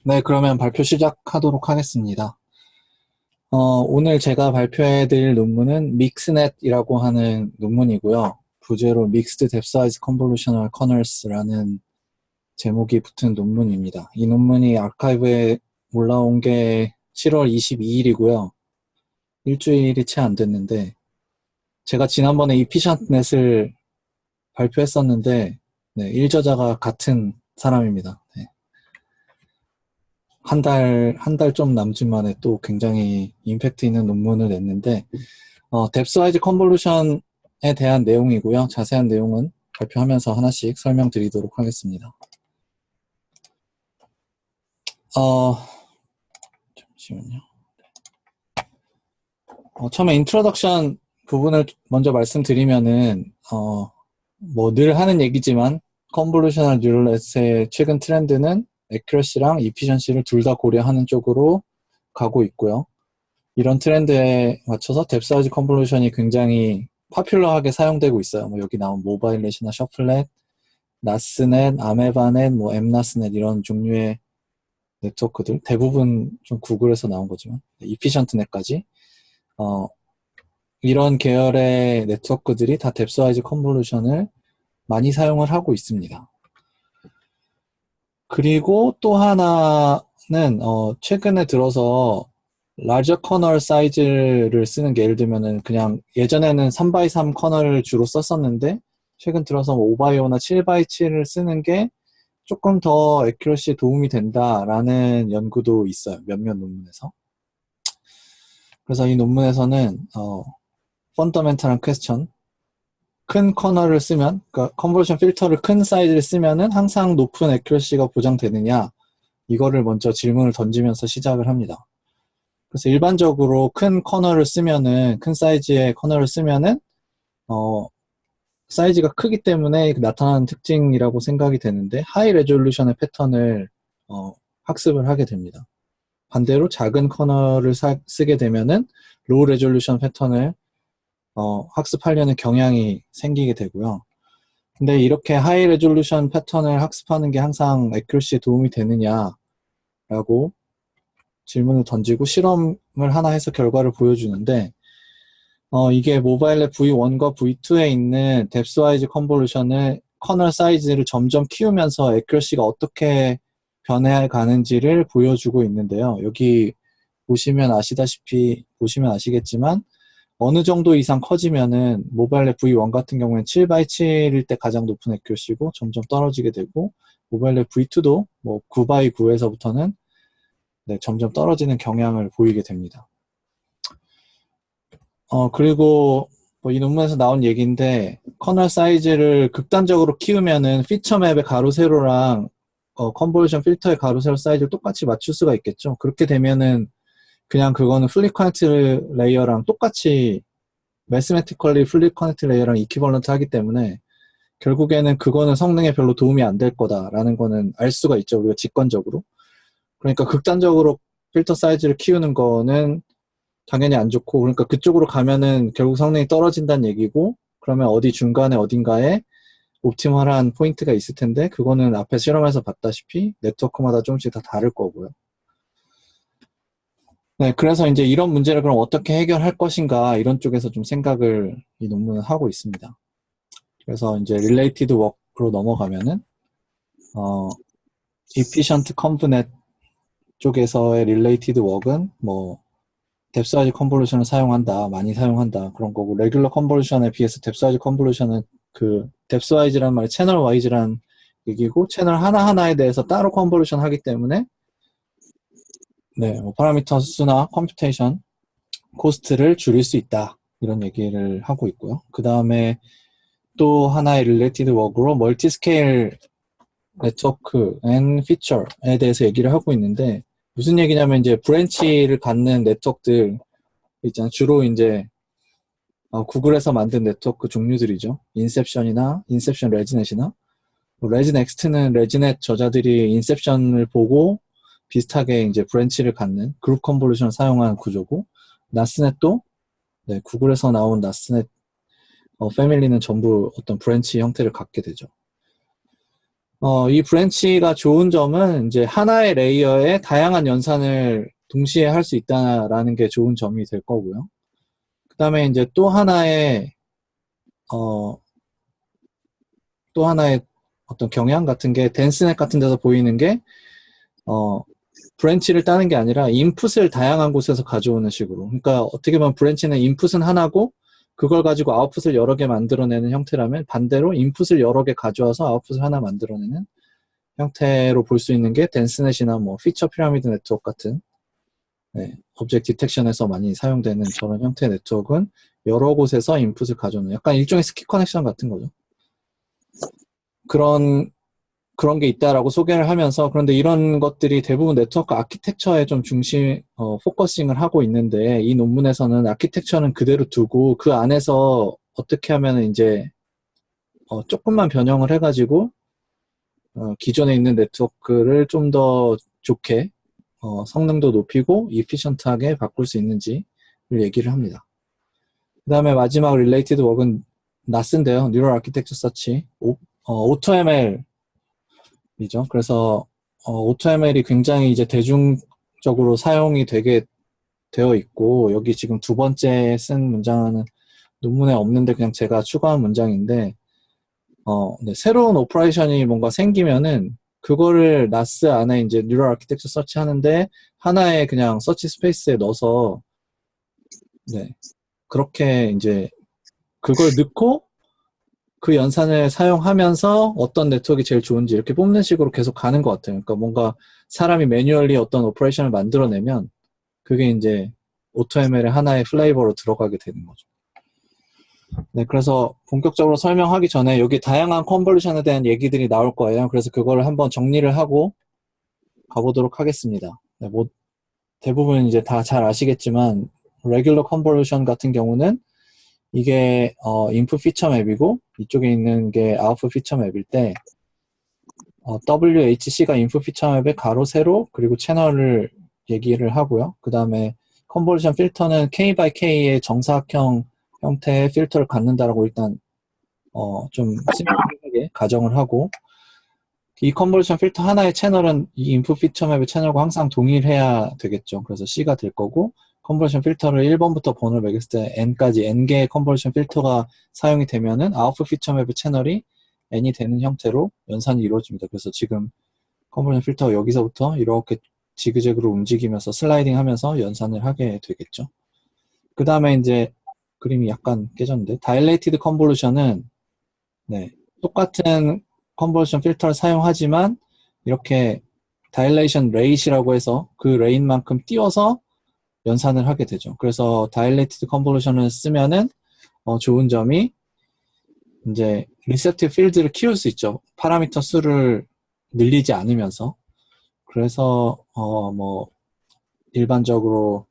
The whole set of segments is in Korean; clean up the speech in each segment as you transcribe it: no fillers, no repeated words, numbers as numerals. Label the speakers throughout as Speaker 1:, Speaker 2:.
Speaker 1: 네, 그러면 발표 시작하도록 하겠습니다. 오늘 제가 발표해드릴 논문은 믹스넷이라고 하는 논문이고요. 부제로 Mixed Depth-Size Convolutional Kernels라는 제목이 붙은 논문입니다. 이 논문이 아카이브에 올라온 게 7월 22일이고요. 일주일이 채 안 됐는데, 제가 지난번에 이피션넷을 발표했었는데, 네, 일저자가 같은 사람입니다. 네. 한 달 좀 남짓 만에 또 굉장히 임팩트 있는 논문을 냈는데, 뎁스와이즈 컨볼루션에 대한 내용이고요. 자세한 내용은 발표하면서 하나씩 설명드리도록 하겠습니다. 잠시만요. 처음에 인트로덕션 부분을 먼저 말씀드리면은, 뭐 늘 하는 얘기지만, 컨볼루셔널 뉴럴넷의 최근 트렌드는 애큐러시랑 이피션시를 둘 다 고려하는 쪽으로 가고 있고요. 이런 트렌드에 맞춰서 뎁스와이즈 컨볼루션이 굉장히 파퓰러하게 사용되고 있어요. 뭐 여기 나온 모바일넷이나 셔플넷, 나스넷, 아메바넷, 뭐 엠나스넷 이런 종류의 네트워크들 대부분 좀 구글에서 나온 거지만 이피션트넷까지 이런 계열의 네트워크들이 다 뎁스와이즈 컨볼루션을 많이 사용을 하고 있습니다. 그리고 또 하나는 최근에 들어서 라저 커널 사이즈를 쓰는 게 예를 들면은 그냥 예전에는 3x3 커널을 주로 썼었는데 최근 들어서 5x5나 7x7을 쓰는 게 조금 더 애큐러시에 도움이 된다라는 연구도 있어요. 몇몇 논문에서. 그래서 이 논문에서는 펀더멘탈한 퀘스천 큰 커널을 쓰면 그러니까 컨버전 필터를 큰 사이즈를 쓰면은 항상 높은 애큐러시가 보장되느냐 이거를 먼저 질문을 던지면서 시작을 합니다. 그래서 일반적으로 큰 커널을 쓰면은 큰 사이즈의 커널을 쓰면은 사이즈가 크기 때문에 나타나는 특징이라고 생각이 되는데 하이 레졸루션의 패턴을 학습을 하게 됩니다. 반대로 작은 커널을 쓰게 되면은 로우 레졸루션 패턴을 학습하려는 경향이 생기게 되고요. 근데 이렇게 하이 레졸루션 패턴을 학습하는 게 항상 애큐러시에 도움이 되느냐라고 질문을 던지고 실험을 하나 해서 결과를 보여주는데 이게 모바일랩 V1과 V2에 있는 뎁스와이즈 컨볼루션의 커널 사이즈를 점점 키우면서 애큐러시가 어떻게 변해 가는지를 보여주고 있는데요. 여기 보시면 아시겠지만 어느 정도 이상 커지면은 모바일랩 V1 같은 경우에는 7x7일 때 가장 높은 애큐러시고 점점 떨어지게 되고 모바일랩 V2도 뭐 9x9에서부터는 점점 떨어지는 경향을 보이게 됩니다. 그리고 뭐 이 논문에서 나온 얘기인데 커널 사이즈를 극단적으로 키우면은 피처맵의 가로 세로랑 컨볼루션 필터의 가로 세로 사이즈를 똑같이 맞출 수가 있겠죠. 그렇게 되면은 그냥 그거는 플립 커넥트 레이어랑 똑같이 매스매티컬리 플립 커넥트 레이어랑 이퀴벌런트 하기 때문에 결국에는 그거는 성능에 별로 도움이 안 될 거다라는 거는 알 수가 있죠. 우리가 직관적으로. 그러니까 극단적으로 필터 사이즈를 키우는 거는 당연히 안 좋고 그러니까 그쪽으로 가면은 결국 성능이 떨어진다는 얘기고 그러면 어디 중간에 어딘가에 옵티멀한 포인트가 있을 텐데 그거는 앞에 실험에서 봤다시피 네트워크마다 조금씩 다 다를 거고요. 네, 그래서 이제 이런 문제를 그럼 어떻게 해결할 것인가 이런 쪽에서 좀 생각을 이 논문은 하고 있습니다. 그래서 이제 related work로 넘어가면은 efficient convnet 쪽에서의 related work은 뭐 뎁스와이즈 컨볼루션을 사용한다, 많이 사용한다 그런 거고 레귤러 컨볼루션에 비해서 뎁스와이즈 컨볼루션은 그 뎁스와이즈란 말이 채널 와이즈란 얘기고 채널 하나하나에 대해서 따로 컨볼루션 하기 때문에 뭐 파라미터 수나 컴퓨테이션 코스트를 줄일 수 있다 이런 얘기를 하고 있고요. 그 다음에 또 하나의 릴레이티드 워크로 멀티 스케일 네트워크 앤 피처에 대해서 얘기를 하고 있는데 무슨 얘기냐면 이제 브랜치를 갖는 네트워크들 있잖아요. 주로 이제 구글에서 만든 네트워크 종류들이죠. 인셉션 레지넷이나 레지넥스트는 레지넷 저자들이 인셉션을 보고 비슷하게 이제 브랜치를 갖는 그룹 컨볼루션을 사용한 구조고 나스넷도 구글에서 나온 나스넷 패밀리는 전부 어떤 브랜치 형태를 갖게 되죠. 이 브랜치가 좋은 점은 이제 하나의 레이어에 다양한 연산을 동시에 할 수 있다라는 게 좋은 점이 될 거고요. 그 다음에 이제 어, 또 하나의 어떤 경향 같은 게 댄스넷 같은 데서 보이는 게, 브랜치를 따는 게 아니라 인풋을 다양한 곳에서 가져오는 식으로. 그러니까 어떻게 보면 브랜치는 인풋은 하나고 그걸 가지고 아웃풋을 여러 개 만들어내는 형태라면 반대로 인풋을 여러 개 가져와서 아웃풋을 하나 만들어내는 형태로 볼 수 있는 게 댄스넷이나 뭐 피처 피라미드 네트워크 같은 오브젝트 디텍션에서 많이 사용되는 저런 형태의 네트워크는 여러 곳에서 인풋을 가져오는 약간 일종의 스키 커넥션 같은 거죠. 그런 게 있다라고 소개를 하면서, 그런데 이런 것들이 대부분 네트워크 아키텍처에 좀 포커싱을 하고 있는데, 이 논문에서는 아키텍처는 그대로 두고 그 안에서 어떻게 하면 이제 조금만 변형을 해가지고 기존에 있는 네트워크를 좀 더 좋게 성능도 높이고 이피션트하게 바꿀 수 있는지를 얘기를 합니다. 그 다음에 마지막 릴레이티드 워크는 나스인데요. 뉴럴 아키텍처 서치, AutoML 이죠. 그래서 AutoML이 굉장히 이제 대중적으로 사용이 되게 되어 있고, 여기 지금 두 번째 쓴 문장은 논문에 없는데 그냥 제가 추가한 문장인데, 네, 새로운 오퍼레이션이 뭔가 생기면은 그거를 나스 안에 이제 뉴럴 아키텍처 서치 하는데 하나의 그냥 서치 스페이스에 넣어서, 네, 그렇게 이제 그걸 넣고 그 연산을 사용하면서 어떤 네트워크가 제일 좋은지 이렇게 뽑는 식으로 계속 가는 것 같아요. 그러니까 뭔가 사람이 매뉴얼리 어떤 오퍼레이션을 만들어내면 그게 이제 AutoML의 하나의 플레이버로 들어가게 되는 거죠. 네, 그래서 본격적으로 설명하기 전에 여기 다양한 컨볼루션에 대한 얘기들이 나올 거예요. 그래서 그걸 한번 정리를 하고 가보도록 하겠습니다. 네, 뭐 대부분 이제 다 잘 아시겠지만 레귤러 컨볼루션 같은 경우는 이게 인풋 피처 맵이고 이쪽에 있는 게 아웃풋 피처 맵일 때 WHC가 인풋 피처 맵의 가로, 세로, 그리고 채널을 얘기를 하고요. 그 다음에 컨볼루션 필터는 K by K의 정사각형 형태의 필터를 갖는다라고 일단 좀 심플하게 가정을 하고, 이 컨볼루션 필터 하나의 채널은 이 인풋 피처 맵의 채널과 항상 동일해야 되겠죠. 그래서 C가 될 거고, 컨볼루션 필터를 1번부터 번호를 매겼을 때 n까지 n개의 컨볼루션 필터가 사용이 되면은 아웃풋 피처 맵의 채널이 n이 되는 형태로 연산이 이루어집니다. 그래서 지금 컨볼루션 필터가 여기서부터 이렇게 지그재그로 움직이면서 슬라이딩 하면서 연산을 하게 되겠죠. 그 다음에 이제 그림이 약간 깨졌는데, 다일레이티드 컨볼루션은 네, 똑같은 컨볼루션 필터를 사용하지만 이렇게 다일레이션 레이시라고 해서 그 레인만큼 띄워서 연산을 하게 되죠. 그래서 다일레이티드 컨볼루션을 쓰면은 좋은 점이 이제 리셉티브 필드를 키울 수 있죠. 파라미터 수를 늘리지 않으면서. 그래서 뭐 일반적으로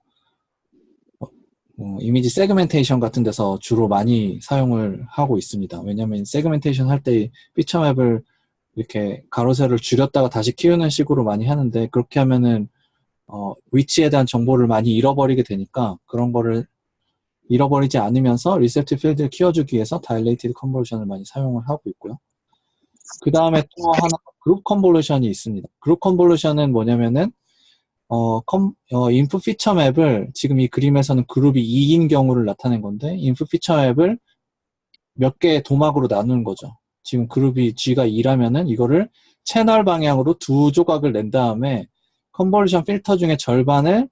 Speaker 1: 이미지 세그멘테이션 같은 데서 주로 많이 사용을 하고 있습니다. 왜냐하면 세그멘테이션 할 때 피처 맵을 이렇게 가로 세로를 줄였다가 다시 키우는 식으로 많이 하는데, 그렇게 하면은 위치에 대한 정보를 많이 잃어버리게 되니까 그런 거를 잃어버리지 않으면서 리셉티브 필드를 키워주기 위해서 다일레이티드 컨볼루션을 많이 사용을 하고 있고요. 그 다음에 또 하나 그룹 컨볼루션이 있습니다. 그룹 컨볼루션은 뭐냐면은 인풋 피처 맵을 지금 이 그림에서는 그룹이 2인 경우를 나타낸 건데, 인풋 피처 맵을 몇 개의 도막으로 나누는 거죠. 지금 그룹이 G가 2라면은 이거를 채널 방향으로 두 조각을 낸 다음에 컨볼루션 필터 중에 절반을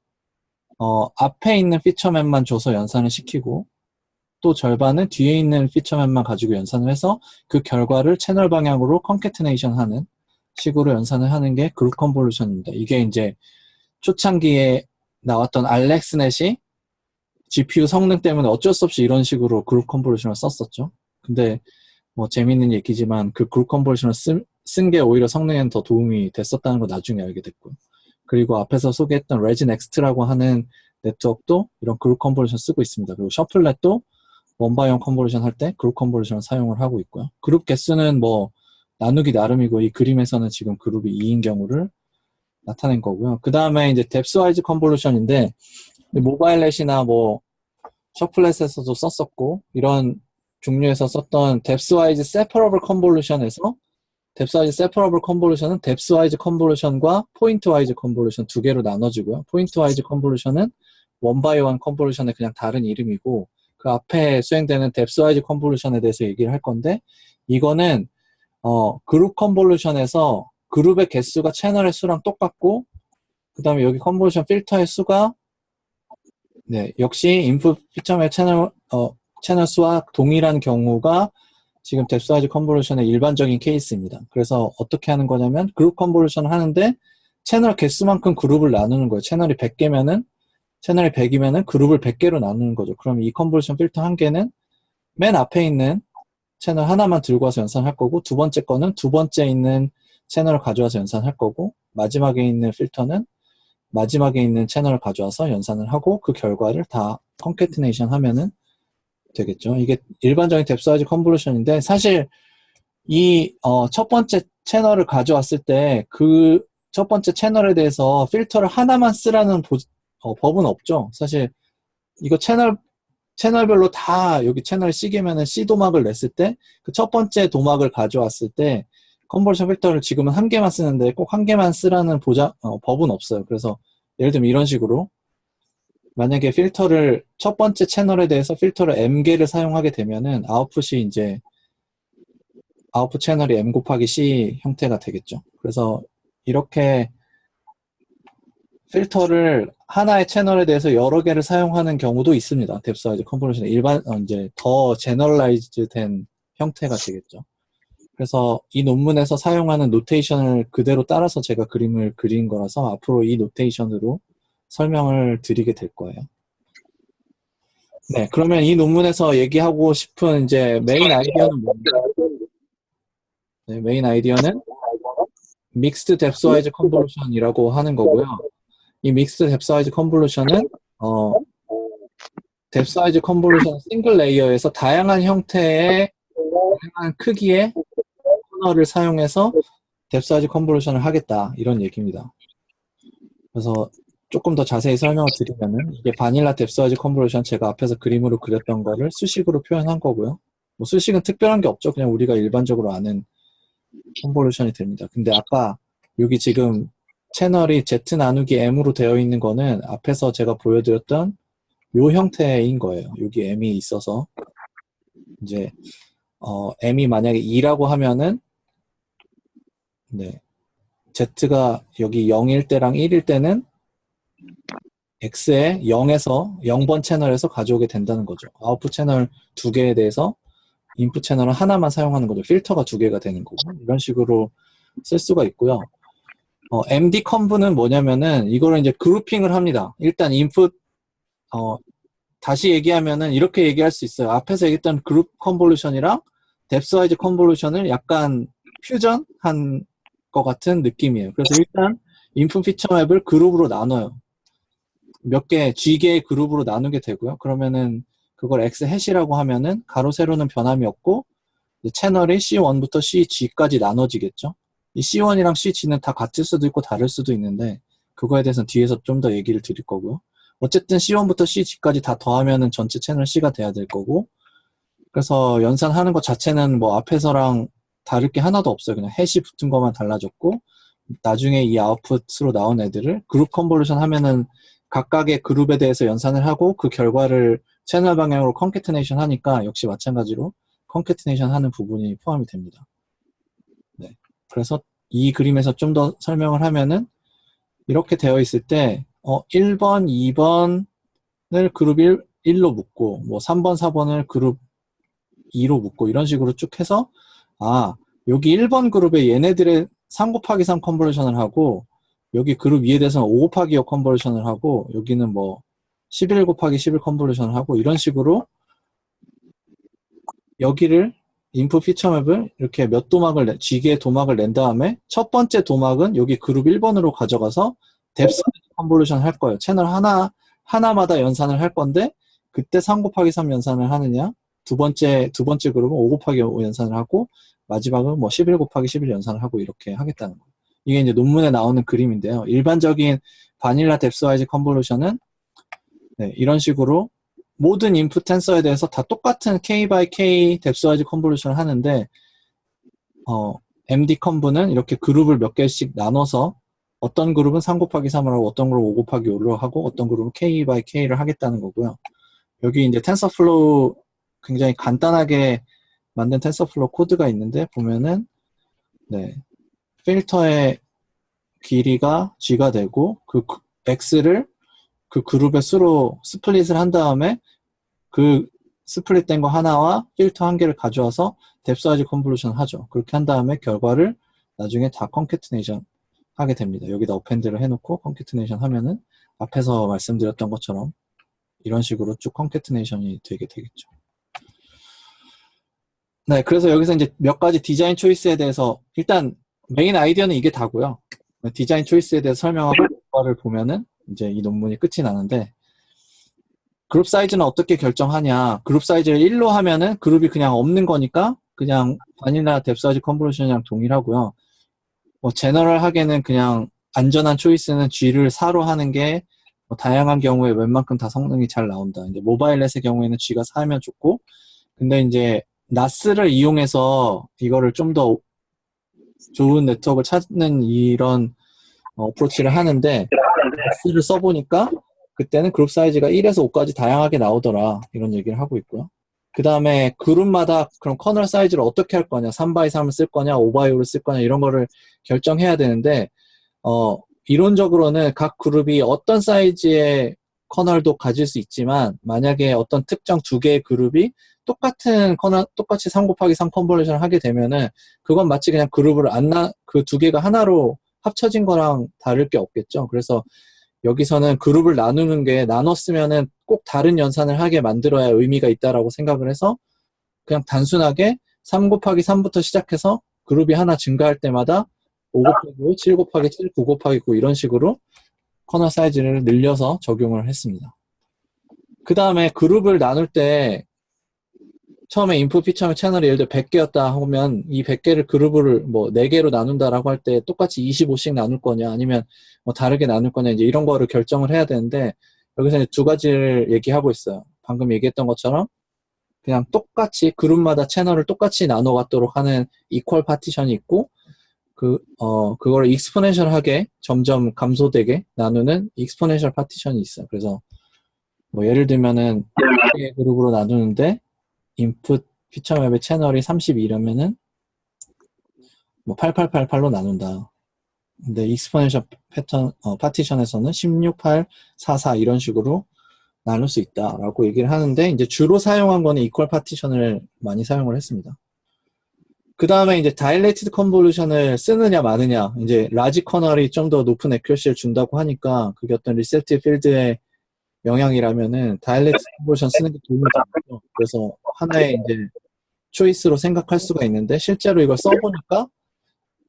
Speaker 1: 앞에 있는 피처맵만 줘서 연산을 시키고, 또 절반은 뒤에 있는 피처맵만 가지고 연산을 해서 그 결과를 채널 방향으로 컨캐트네이션 하는 식으로 연산을 하는 게 그룹 컨볼루션입니다. 이게 이제 초창기에 나왔던 알렉스넷이 GPU 성능 때문에 어쩔 수 없이 이런 식으로 그룹 컨볼루션을 썼었죠. 근데 뭐 재밌는 얘기지만 그 그룹 컨볼루션을 쓴 게 오히려 성능에는 더 도움이 됐었다는 걸 나중에 알게 됐고요. 그리고 앞에서 소개했던 레진엑스트라고 하는 네트워크도 이런 그룹 컨볼루션 쓰고 있습니다. 그리고 셔플렛도 원바이원 컨볼루션 할 때 그룹 컨볼루션을 사용을 하고 있고요. 그룹 개수는 뭐 나누기 나름이고, 이 그림에서는 지금 그룹이 2인 경우를 나타낸 거고요. 그 다음에 이제 뎁스와이즈 컨볼루션인데, 모바일넷이나 뭐 셔플렛에서도 썼었고, 이런 종류에서 썼던 뎁스와이즈 세퍼러블 컨볼루션에서 뎁스와이즈 세퍼러블 컨볼루션은 뎁스와이즈 컨볼루션과 포인트와이즈 컨볼루션 두 개로 나눠지고요. 포인트와이즈 컨볼루션은 원바이원 컨볼루션의 그냥 다른 이름이고 그 앞에 수행되는 뎁스와이즈 컨볼루션에 대해서 얘기를 할 건데 이거는 그룹 컨볼루션에서 그룹의 개수가 채널의 수랑 똑같고 그 다음에 여기 컨볼루션 필터의 수가 네, 역시 인풋 피처의 채널 수와 동일한 경우가 지금 뎁스와이즈 컨볼루션의 일반적인 케이스입니다. 그래서 어떻게 하는 거냐면 그룹 컨볼루션을 하는데 채널 개수만큼 그룹을 나누는 거예요. 채널이 100이면은 그룹을 100개로 나누는 거죠. 그럼 이 컨볼루션 필터 한 개는 맨 앞에 있는 채널 하나만 들고 와서 연산할 거고 두 번째 거는 두 번째 있는 채널을 가져와서 연산할 거고 마지막에 있는 필터는 마지막에 있는 채널을 가져와서 연산을 하고 그 결과를 다 컨캐티네이션 하면은 되겠죠. 이게 일반적인 뎁스와이즈 컨볼루션인데 사실 이 첫 번째 채널을 가져왔을 때 그 첫 번째 채널에 대해서 필터를 하나만 쓰라는 법은 없죠. 사실 이거 채널별로 다 여기 채널 C개면은 C 도막을 냈을 때 그 첫 번째 도막을 가져왔을 때 컨볼루션 필터를 지금은 한 개만 쓰는데 꼭 한 개만 쓰라는 법은 없어요. 그래서 예를 들면 이런 식으로 만약에 필터를 첫 번째 채널에 대해서 필터를 m개를 사용하게 되면은 아웃풋이 이제 아웃풋 채널이 m 곱하기 c 형태가 되겠죠. 그래서 이렇게 필터를 하나의 채널에 대해서 여러 개를 사용하는 경우도 있습니다. 뎁스와이즈 컨볼루션의 이제 더 제너럴라이즈 된 형태가 되겠죠. 그래서 이 논문에서 사용하는 노테이션을 그대로 따라서 제가 그림을 그린 거라서 앞으로 이 노테이션으로 설명을 드리게 될 거예요. 네, 그러면 이 논문에서 얘기하고 싶은 이제 메인 아이디어는 뭡니까? 네, 메인 아이디어는 믹스드 뎁스와이즈 컨볼루션이라고 하는 거고요. 이 믹스드 뎁스와이즈 컨볼루션은 뎁스와이즈 컨볼루션 싱글 레이어에서 다양한 형태의 다양한 크기의 터널을 사용해서 뎁스와이즈 컨볼루션을 하겠다 이런 얘기입니다. 그래서 조금 더 자세히 설명을 드리면은 이게 바닐라 뎁스와이즈 컨볼루션 제가 앞에서 그림으로 그렸던 거를 수식으로 표현한 거고요. 뭐 수식은 특별한 게 없죠. 그냥 우리가 일반적으로 아는 컨볼루션이 됩니다. 근데 아까 여기 지금 채널이 Z 나누기 M으로 되어 있는 거는 앞에서 제가 보여드렸던 요 형태인 거예요. 여기 M이 있어서 이제 M이 만약에 2라고 하면은 네, Z가 여기 0일 때랑 1일 때는 X에 0에서 0번 채널에서 가져오게 된다는 거죠. 아웃풋 채널 두 개에 대해서 인풋 채널은 하나만 사용하는 거죠. 필터가 두 개가 되는 거고 이런 식으로 쓸 수가 있고요. MD 컨브는 뭐냐면은 이거를 이제 그룹핑을 합니다. 일단 인풋 다시 얘기하면은 이렇게 얘기할 수 있어요. 앞에서 얘기했던 그룹 컨볼루션이랑 뎁스와이즈 컨볼루션을 약간 퓨전한 것 같은 느낌이에요. 그래서 일단 인풋 피처 맵을 그룹으로 나눠요. 몇 개, G개의 그룹으로 나누게 되고요. 그러면은 그걸 X 해시라고 하면은 가로 세로는 변함이 없고 채널이 C1부터 CG까지 나눠지겠죠. 이 C1이랑 CG는 다 같을 수도 있고 다를 수도 있는데 그거에 대해서는 뒤에서 좀 더 얘기를 드릴 거고요. 어쨌든 C1부터 CG까지 다 더하면은 전체 채널 C가 돼야 될 거고 그래서 연산하는 것 자체는 뭐 앞에서랑 다를 게 하나도 없어요. 그냥 해시 붙은 것만 달라졌고 나중에 이 아웃풋으로 나온 애들을 그룹 컨볼루션 하면은 각각의 그룹에 대해서 연산을 하고 그 결과를 채널 방향으로 컨캐티네이션 하니까 역시 마찬가지로 컨캐티네이션 하는 부분이 포함이 됩니다. 네. 그래서 이 그림에서 좀 더 설명을 하면은 이렇게 되어 있을 때 1번, 2번을 그룹 1로 묶고 뭐 3번, 4번을 그룹 2로 묶고 이런 식으로 쭉 해서 여기 1번 그룹에 얘네들의 3 곱하기 3 컨버전을 하고 여기 그룹 2에 대해서는 5 곱하기 5 컨버전을 하고 여기는 뭐 11 곱하기 11 컨버전을 하고 이런 식으로 여기를 인풋 피처 맵을 이렇게 몇 도막을 G개의 도막을 낸 다음에 첫 번째 도막은 여기 그룹 1번으로 가져가서 뎁스 컨볼루션 할 거예요. 채널 하나마다 연산을 할 건데 그때 3 곱하기 3 연산을 하느냐 두 번째 그룹은 5 곱하기 5 연산을 하고 마지막은 뭐 11 곱하기 11 연산을 하고 이렇게 하겠다는 거예요. 이게 이제 논문에 나오는 그림인데요. 일반적인 바닐라 뎁스와이즈 컨볼루션은 네, 이런 식으로 모든 인풋 텐서에 대해서 다 똑같은 K by K 뎁스와이즈 컨볼루션을 하는데 MD 컴브는 이렇게 그룹을 몇 개씩 나눠서 어떤 그룹은 3 곱하기 3을 하고 어떤 그룹은 5 곱하기 5를 하고 어떤 그룹은 K by K를 하겠다는 거고요. 여기 이제 텐서플로우 굉장히 간단하게 만든 텐서플로우 코드가 있는데 보면은 네, 필터의 길이가 G가 되고 그 X를 그 그룹의 수로 스플릿을 한 다음에 그 스플릿된 거 하나와 필터 한 개를 가져와서 뎁스와이즈 컨볼루션 하죠. 그렇게 한 다음에 결과를 나중에 다 컨캐트네이션 하게 됩니다. 여기다 어펜드를 해놓고 컨캐트네이션 하면은 앞에서 말씀드렸던 것처럼 이런 식으로 쭉 컨캐트네이션이 되게 되겠죠. 네, 그래서 여기서 이제 몇 가지 디자인 초이스에 대해서 일단 메인 아이디어는 이게 다고요. 디자인 초이스에 대해서 설명하고 결과를 보면은 이제 이 논문이 끝이 나는데 그룹 사이즈는 어떻게 결정하냐. 그룹 사이즈를 1로 하면은 그룹이 그냥 없는 거니까 그냥 바닐라 뎁스와이즈 컨볼루션이랑 동일하고요. 뭐 제너럴하게는 그냥 안전한 초이스는 G를 4로 하는 게 뭐 다양한 경우에 웬만큼 다 성능이 잘 나온다. 이제 모바일넷의 경우에는 G가 4면 좋고 근데 이제 NAS를 이용해서 이거를 좀 더 좋은 네트워크를 찾는 이런 어프로치를 하는데 NAS를 써보니까 그때는 그룹 사이즈가 1에서 5까지 다양하게 나오더라. 이런 얘기를 하고 있고요. 그 다음에 그룹마다 그럼 커널 사이즈를 어떻게 할 거냐, 3x3을 쓸 거냐, 5x5를 쓸 거냐 이런 거를 결정해야 되는데 이론적으로는 각 그룹이 어떤 사이즈의 커널도 가질 수 있지만 만약에 어떤 특정 두 개의 그룹이 똑같은 커널, 똑같이 3 곱하기 3 컨볼루션을 하게 되면은 그건 마치 그냥 그룹을 그 두 개가 하나로 합쳐진 거랑 다를 게 없겠죠. 그래서 여기서는 그룹을 나누는 게 나눴으면은 꼭 다른 연산을 하게 만들어야 의미가 있다라고 생각을 해서 그냥 단순하게 3 곱하기 3부터 시작해서 그룹이 하나 증가할 때마다 5 곱하기 5, 7 곱하기 7, 9 곱하기 9 이런 식으로 커널 사이즈를 늘려서 적용을 했습니다. 그 다음에 그룹을 나눌 때 처음에 인풋 피처 채널이 예를 들어 100개였다 하면 이 100개를 그룹을 뭐 4개로 나눈다라고 할 때 똑같이 25씩 나눌 거냐 아니면 뭐 다르게 나눌 거냐 이제 이런 거를 결정을 해야 되는데 여기서 이제 두 가지를 얘기하고 있어요. 방금 얘기했던 것처럼 그냥 똑같이 그룹마다 채널을 똑같이 나눠 갖도록 하는 이퀄 파티션이 있고 그거를 익스포넨셜하게 점점 감소되게 나누는 익스포넨셜 파티션이 있어요. 그래서 뭐 예를 들면은 1개의 그룹으로 나누는데 인풋 피처맵의 채널이 32라면은 뭐 8888로 나눈다. 근데 익스포넨셜 패턴 파티션에서는 16, 8, 4, 4 이런 식으로 나눌 수 있다라고 얘기를 하는데 이제 주로 사용한 거는 이퀄 파티션을 많이 사용을 했습니다. 그 다음에 이제 다일레이티드 컨볼루션을 쓰느냐 마느냐 이제 라지 커널이 좀 더 높은 애큐러시를 준다고 하니까 그게 어떤 리셉티브 필드의 영향이라면은 다일레이티드 컨볼루션 쓰는 게 도움이 되죠. 그래서 하나의 이제 초이스로 생각할 수가 있는데 실제로 이걸 써보니까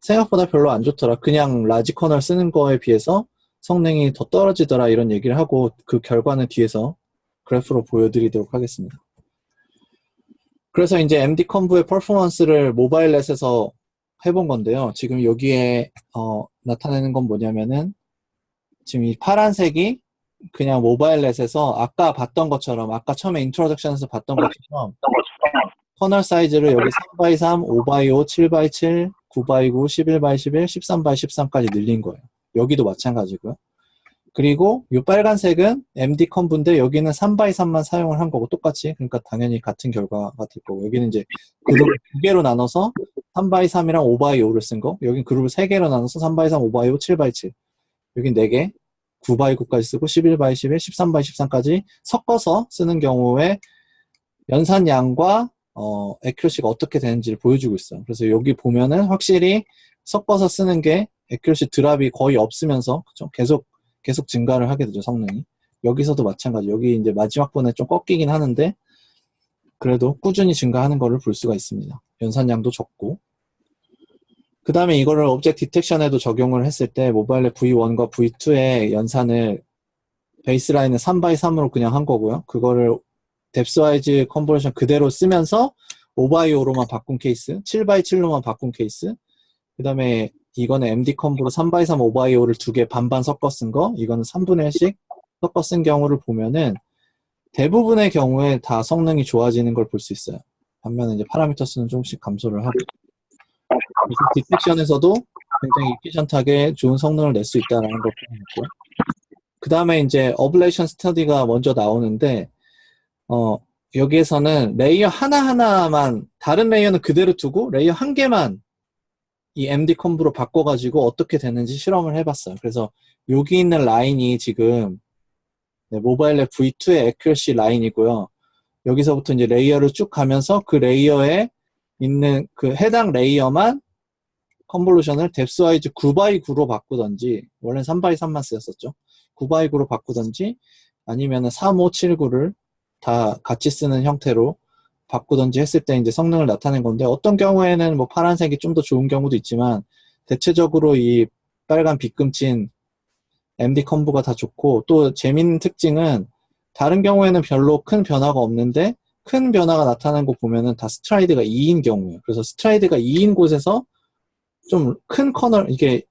Speaker 1: 생각보다 별로 안 좋더라. 그냥 라지 커널 쓰는 거에 비해서 성능이 더 떨어지더라 이런 얘기를 하고 그 결과는 뒤에서 그래프로 보여드리도록 하겠습니다. 그래서 이제 MD 컴브의 퍼포먼스를 모바일넷에서 해본 건데요. 지금 여기에 나타내는 건 뭐냐면은 지금 이 파란색이 그냥 모바일넷에서 아까 봤던 것처럼 아까 처음에 인트로덕션에서 봤던 것처럼 커널 사이즈를 여기 3x3, 5x5, 7x7, 9x9, 11x11, 13x13까지 늘린 거예요. 여기도 마찬가지고요. 그리고 이 빨간색은 MD 컴브인데 여기는 3x3만 사용을 한 거고 똑같이 그러니까 당연히 같은 결과가 될 거고 여기는 이제 그룹을 2개로 나눠서 3x3이랑 5x5를 쓴 거 여기는 그룹을 3개로 나눠서 3x3, 5x5, 7x7 여긴 4개 9x9까지 쓰고 11x11, 13x13까지 섞어서 쓰는 경우에 연산량과 애큐러시가 어떻게 되는지를 보여주고 있어요. 그래서 여기 보면은 확실히 섞어서 쓰는 게 애큐러시 드랍이 거의 없으면서 그쵸? 계속 증가를 하게 되죠, 성능이. 여기서도 마찬가지. 여기 이제 마지막 번에 좀 꺾이긴 하는데 그래도 꾸준히 증가하는 거를 볼 수가 있습니다. 연산량도 적고. 그 다음에 이거를 오브젝트 디텍션에도 적용을 했을 때 모바일의 V1과 V2의 연산을 베이스라인은 3x3으로 그냥 한 거고요. 그거를 뎁스와이즈 컨버전 그대로 쓰면서 5x5로만 바꾼 케이스, 7x7로만 바꾼 케이스, 그 다음에 이거는 MD 컴브로 3x3, 5x5를 두 개 반반 섞어 쓴 거, 이거는 3분의 1씩 섞어 쓴 경우를 보면은 대부분의 경우에 다 성능이 좋아지는 걸 볼 수 있어요. 반면에 이제 파라미터 수는 조금씩 감소를 하고. 그래서 디텍션에서도 굉장히 이피션트하게 좋은 성능을 낼 수 있다는 걸 보여줬고요. 그 다음에 이제 어블레이션 스터디가 먼저 나오는데, 여기에서는 레이어 하나하나만, 다른 레이어는 그대로 두고 레이어 한 개만 이 MD 컴브로 바꿔가지고 어떻게 되는지 실험을 해봤어요. 그래서 여기 있는 라인이 지금 모바일 랩 V2의 애큐러시 라인이고요. 여기서부터 이제 레이어를 쭉 가면서 그 레이어에 있는 그 해당 레이어만 컨볼루션을 뎁스와이즈 9x9로 바꾸던지, 원래는 3x3만 쓰였었죠. 9x9로 바꾸던지, 아니면 3579를 다 같이 쓰는 형태로 바꾸던지 했을 때 이제 성능을 나타낸 건데, 어떤 경우에는 뭐 파란색이 좀 더 좋은 경우도 있지만, 대체적으로 이 빨간 빗금친 MD 컴보가 다 좋고, 또 재밌는 특징은 다른 경우에는 별로 큰 변화가 없는데, 큰 변화가 나타나는 거 보면은 다 스트라이드가 2인 경우예요. 그래서 스트라이드가 2인 곳에서 좀 큰 커널, 이게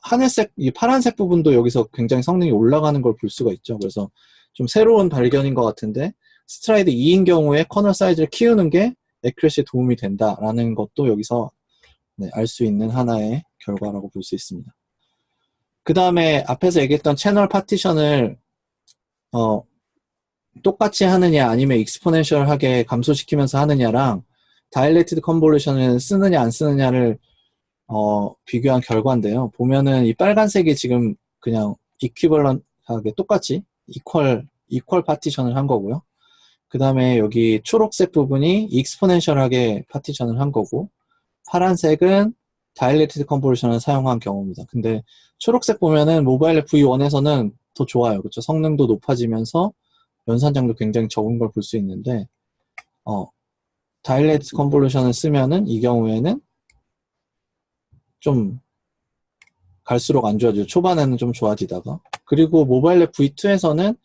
Speaker 1: 하늘색, 이 파란색 부분도 여기서 굉장히 성능이 올라가는 걸 볼 수가 있죠. 그래서 좀 새로운 발견인 것 같은데, 스트라이드 2인 경우에 커널 사이즈를 키우는 게 애큐러시에 도움이 된다라는 것도 여기서 알 수 있는 하나의 결과라고 볼 수 있습니다. 그 다음에 앞에서 얘기했던 채널 파티션을 똑같이 하느냐 아니면 익스포넨셜하게 감소시키면서 하느냐랑 다일레이티드 컨볼루션을 쓰느냐 안 쓰느냐를 비교한 결과인데요. 보면은 이 빨간색이 지금 그냥 이퀴벌런트하게 똑같이 이퀄 파티션을 한 거고요. 그 다음에 여기 초록색 부분이 익스포넨셜하게 파티션을 한 거고, 파란색은 다일레이티드 컨볼루션을 사용한 경우입니다. 근데 초록색 보면은 모바일 V1에서는 더 좋아요. 그렇죠? 성능도 높아지면서 연산량도 굉장히 적은 걸 볼 수 있는데, 다일레이티드 컨볼루션을 쓰면은 이 경우에는 좀 갈수록 안 좋아지죠. 초반에는 좀 좋아지다가. 그리고 모바일 랩 V2에서는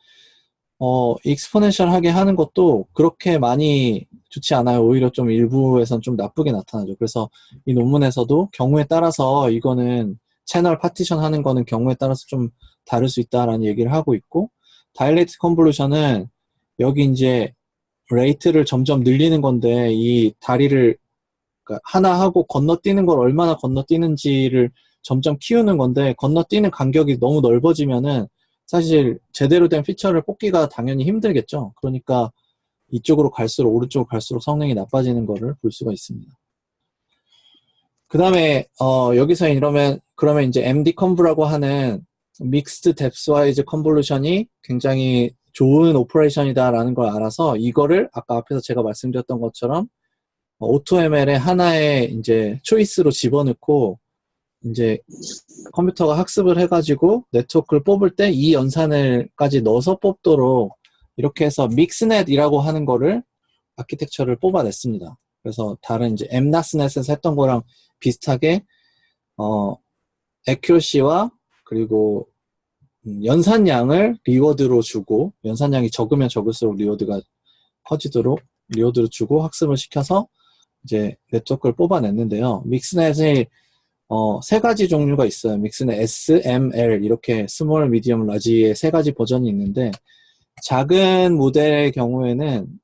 Speaker 1: 익스포넨셜하게 하는 것도 그렇게 많이 좋지 않아요. 오히려 좀 일부에선 좀 나쁘게 나타나죠. 그래서 이 논문에서도 경우에 따라서 이거는 채널 파티션 하는 거는 경우에 따라서 좀 다를 수 있다라는 얘기를 하고 있고, 다일레이트 컨볼루션은 여기 이제 레이트를 점점 늘리는 건데, 이 다리를 그러니까 하나 하고 건너뛰는 걸 얼마나 건너뛰는지를 점점 키우는 건데, 건너뛰는 간격이 너무 넓어지면은 사실 제대로 된 피처를 뽑기가 당연히 힘들겠죠. 그러니까 이쪽으로 갈수록, 오른쪽으로 갈수록 성능이 나빠지는 거를 볼 수가 있습니다. 그 다음에 여기서 그러면 이제 MD 컨브라고 하는 믹스드 뎁스와이즈 컨볼루션이 굉장히 좋은 오퍼레이션이다라는 걸 알아서, 이거를 아까 앞에서 제가 말씀드렸던 것처럼 AutoML의 하나의 이제 초이스로 집어넣고, 이제 컴퓨터가 학습을 해가지고 네트워크를 뽑을 때 이 연산을까지 넣어서 뽑도록 이렇게 해서 믹스넷이라고 하는 거를 아키텍처를 뽑아냈습니다. 그래서 다른 이제 MNAS넷에서 했던 거랑 비슷하게 애큐러시와 그리고 연산량을 리워드로 주고, 연산량이 적으면 적을수록 리워드가 커지도록 리워드로 주고 학습을 시켜서 이제 네트워크를 뽑아냈는데요. 믹스넷이 세 가지 종류가 있어요. 믹스넷 S, M, L 이렇게 스몰, 미디엄, 라지의 세 가지 버전이 있는데, 작은 모델의 경우에는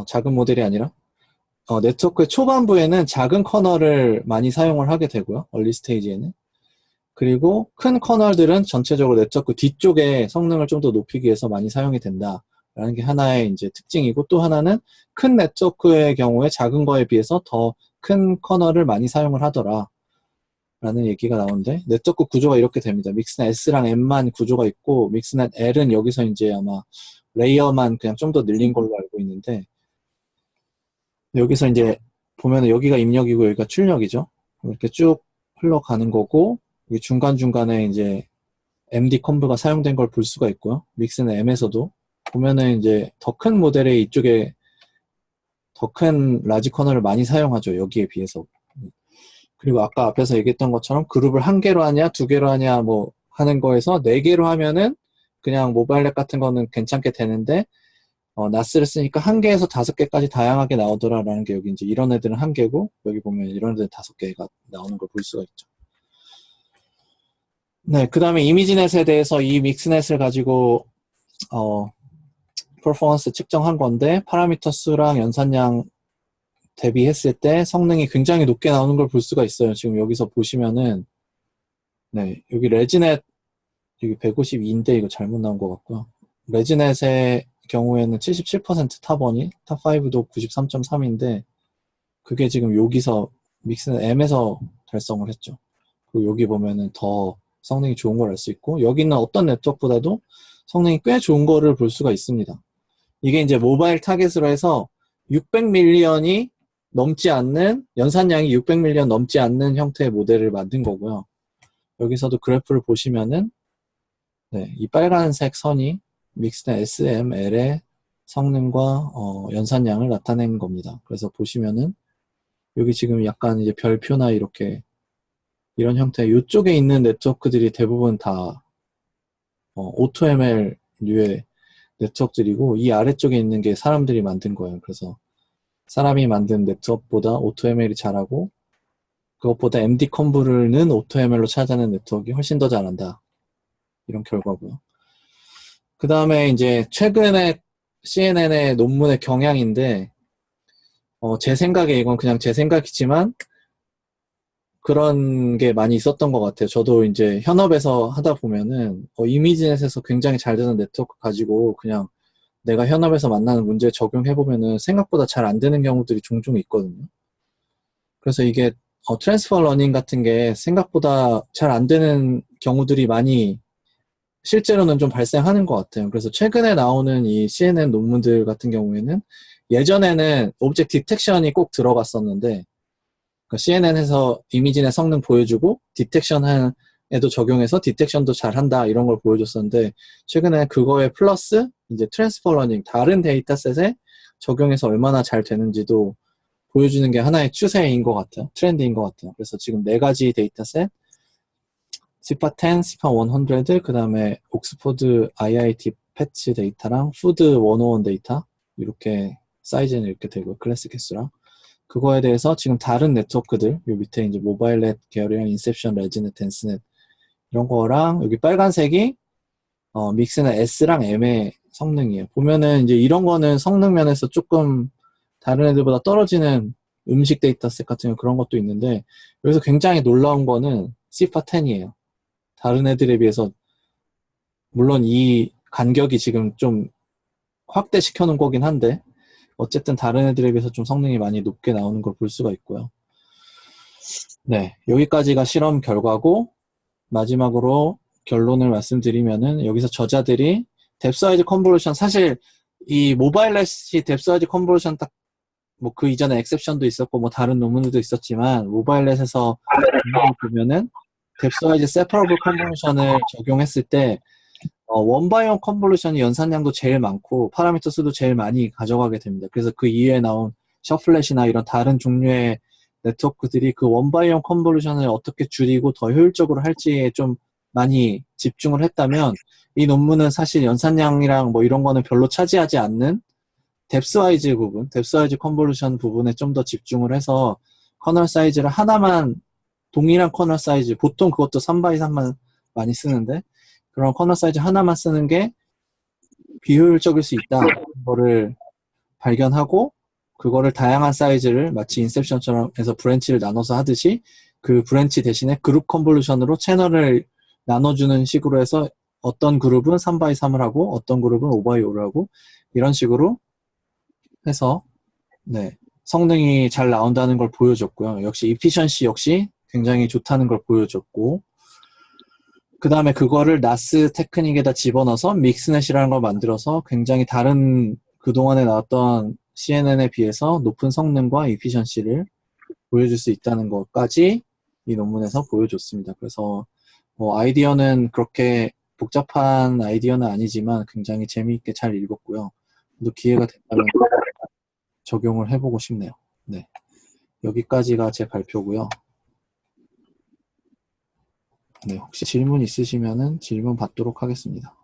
Speaker 1: 작은 모델이 아니라 네트워크의 초반부에는 작은 커널을 많이 사용을 하게 되고요. 얼리 스테이지에는. 그리고 큰 커널들은 전체적으로 네트워크 뒤쪽에 성능을 좀 더 높이기 위해서 많이 사용이 된다라는 게 하나의 이제 특징이고, 또 하나는 큰 네트워크의 경우에 작은 거에 비해서 더 큰 커널을 많이 사용을 하더라 라는 얘기가 나오는데, 네트워크 구조가 이렇게 됩니다. 믹스넷 S랑 M만 구조가 있고, 믹스넷 L은 여기서 이제 아마 레이어만 그냥 좀 더 늘린 걸로 알고 있는데, 여기서 이제 보면 여기가 입력이고 여기가 출력이죠. 이렇게 쭉 흘러가는 거고, 여기 중간중간에 이제 MD 컨브가 사용된 걸 볼 수가 있고요. 믹스넷 M에서도 보면은 이제 더 큰 모델의 이쪽에 더 큰 라지 커널을 많이 사용하죠. 여기에 비해서. 그리고 아까 앞에서 얘기했던 것처럼 그룹을 한 개로 하냐, 두 개로 하냐, 뭐 하는 거에서 네 개로 하면은 그냥 모바일 앱 같은 거는 괜찮게 되는데, 나스를 쓰니까 한 개에서 5개까지 다양하게 나오더라라는 게, 여기 이제 이런 애들은 한 개고, 여기 보면 이런 애들은 5개가 나오는 걸 볼 수가 있죠. 네, 그 다음에 이미지넷에 대해서 이 믹스넷을 가지고 퍼포먼스 측정한 건데, 파라미터 수랑 연산량 대비했을 때 성능이 굉장히 높게 나오는 걸 볼 수가 있어요. 지금 여기서 보시면은, 네, 여기 레지넷, 여기 152인데 이거 잘못 나온 것 같고요. 레지넷의 경우에는 77% 탑1이, 탑5도 93.3인데, 그게 지금 여기서, 믹스는 M에서 달성을 했죠. 그리고 여기 보면은 더 성능이 좋은 걸 알 수 있고, 여기는 어떤 네트워크보다도 성능이 꽤 좋은 거를 볼 수가 있습니다. 이게 이제 모바일 타겟으로 해서 600밀리언이 넘지 않는, 연산량이 600밀리언 넘지 않는 형태의 모델을 만든 거고요. 여기서도 그래프를 보시면은, 네, 이 빨간색 선이 믹스된 SML의 성능과 연산량을 나타낸 겁니다. 그래서 보시면은, 여기 지금 약간 이제 별표나 이렇게, 이런 형태, 이쪽에 있는 네트워크들이 대부분 다 O2ML류의 네트워크들이고, 이 아래쪽에 있는 게 사람들이 만든 거예요. 그래서 사람이 만든 네트워크보다 O2ML이 잘하고, 그것보다 MD 컨브를 O2ML로 찾아낸 네트워크가 훨씬 더 잘한다. 이런 결과고요. 그 다음에 이제 최근에 CNN의 논문의 경향인데, 제 생각에 이건 그냥 제 생각이지만, 그런 게 많이 있었던 것 같아요. 저도 이제 현업에서 하다 보면은, 이미지넷에서 굉장히 잘 되는 네트워크 가지고 그냥 내가 현업에서 만나는 문제에 적용해보면은 생각보다 잘 안 되는 경우들이 종종 있거든요. 그래서 이게 트랜스퍼 러닝 같은 게 생각보다 잘 안 되는 경우들이 많이 실제로는 좀 발생하는 것 같아요. 그래서 최근에 나오는 이 CNN 논문들 같은 경우에는 예전에는 오브젝트 디텍션이 꼭 들어갔었는데 CNN에서 이미지의 성능 보여주고 디텍션에도 적용해서 디텍션도 잘한다 이런 걸 보여줬었는데 최근에 그거에 플러스 이제 트랜스퍼 러닝 다른 데이터셋에 적용해서 얼마나 잘 되는지도 보여주는 게 하나의 추세인 것 같아요. 트렌드인 것 같아요. 그래서 지금 4가지 데이터셋 시파10, 시파100, 그 다음에 옥스포드 IIT 패치 데이터랑 푸드 101 데이터 이렇게 사이즈는 이렇게 되고 클래식 개수랑 그거에 대해서 지금 다른 네트워크들 요 밑에 이제 모바일넷 계열이랑 인셉션, 레지넷, 댄스넷 이런 거랑 여기 빨간색이 믹스는 S랑 M의 성능이에요. 보면은 이제 이런 거는 성능 면에서 조금 다른 애들보다 떨어지는 음식 데이터셋 같은 그런 것도 있는데 여기서 굉장히 놀라운 거는 시파10이에요. 다른 애들에 비해서 물론 이 간격이 지금 좀 확대시켜 놓은 거긴 한데 어쨌든 다른 애들에 비해서 좀 성능이 많이 높게 나오는 걸 볼 수가 있고요. 네, 여기까지가 실험 결과고 마지막으로 결론을 말씀드리면은 여기서 저자들이 뎁사이즈 컨볼루션 사실 이 모바일넷이 뎁사이즈 컨볼루션 딱 뭐 그 이전에 엑셉션도 있었고 뭐 다른 논문들도 있었지만 모바일넷에서 보면은 뎁사이즈 세퍼러블 컨볼루션을 적용했을 때 원바이원 컨볼루션이 연산량도 제일 많고 파라미터 수도 제일 많이 가져가게 됩니다. 그래서 그 이후에 나온 셔플렛이나 이런 다른 종류의 네트워크들이 그 원바이원 컨볼루션을 어떻게 줄이고 더 효율적으로 할지에 좀 많이 집중을 했다면 이 논문은 사실 연산량이랑 뭐 이런 거는 별로 차지하지 않는 뎁스와이즈 부분, 뎁스와이즈 컨볼루션 부분에 좀 더 집중을 해서 커널 사이즈를 하나만 동일한 커널 사이즈, 보통 그것도 3x3만 많이 쓰는데 그런 커널 사이즈 하나만 쓰는 게 비효율적일 수 있다. 그거를 발견하고 그거를 다양한 사이즈를 마치 인셉션처럼 해서 브랜치를 나눠서 하듯이 그 브랜치 대신에 그룹 컨볼루션으로 채널을 나눠주는 식으로 해서 어떤 그룹은 3x3을 하고 어떤 그룹은 5x5를 하고 이런 식으로 해서 네, 성능이 잘 나온다는 걸 보여줬고요. 역시 이피션시 역시 굉장히 좋다는 걸 보여줬고 그 다음에 그거를 나스 테크닉에다 집어넣어서 믹스넷이라는 걸 만들어서 굉장히 다른 그동안에 나왔던 CNN에 비해서 높은 성능과 이피션시를 보여줄 수 있다는 것까지 이 논문에서 보여줬습니다. 그래서 뭐 아이디어는 그렇게 복잡한 아이디어는 아니지만 굉장히 재미있게 잘 읽었고요. 또 기회가 된다면 적용을 해보고 싶네요. 네, 여기까지가 제 발표고요. 네, 혹시 질문 있으시면은 질문 받도록 하겠습니다.